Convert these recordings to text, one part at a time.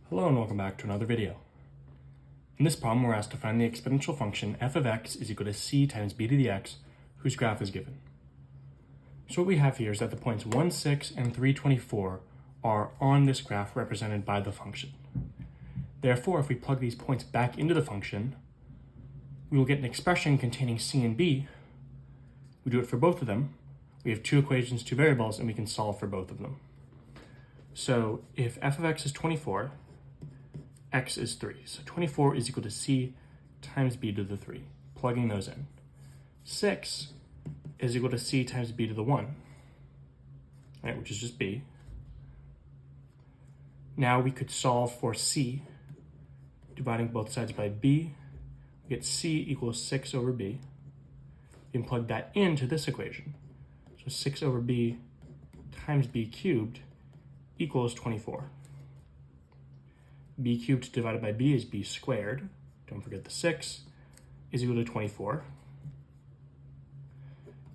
Hello and welcome back to another video. In this problem, we're asked to find the exponential function f of x is equal to c times b to the x, whose graph is given. So what we have here is that the points 1, 6, and 324 are on this graph represented by the function. Therefore, if we plug these points back into the function, we will get an expression containing c and b. We do it for both of them. We have two equations, two variables, and we can solve for both of them. So if f of x is 24, x is 3. So 24 is equal to c times b to the 3, plugging those in. 6 is equal to c times b to the 1, right, which is just b. Now we could solve for c, dividing both sides by b. We get c equals 6 over b. We can plug that into this equation. So 6 over b times b cubed equals 24. B cubed divided by b is b squared. Don't forget the 6 is equal to 24.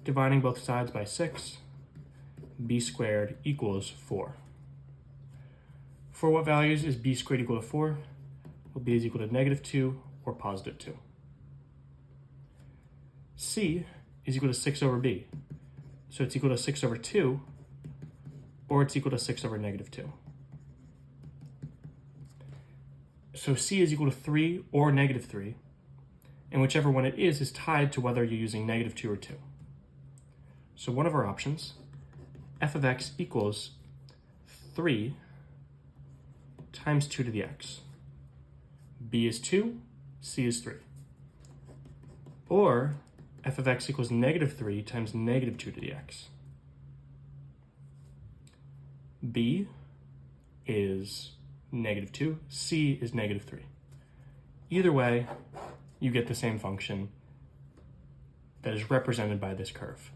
Dividing both sides by 6, b squared equals 4. For what values is b squared equal to 4? Well, b is equal to negative 2 or positive 2. C is equal to 6 over b. So it's equal to 6 over 2, or it's equal to 6 over negative 2. So c is equal to 3 or negative 3, and whichever one it is tied to whether you're using negative 2 or 2. So one of our options, f of x equals 3 times 2 to the x. b is 2, c is 3. Or f of x equals negative 3 times negative 2 to the x. b is negative 2, c is negative 3. Either way, you get the same function that is represented by this curve.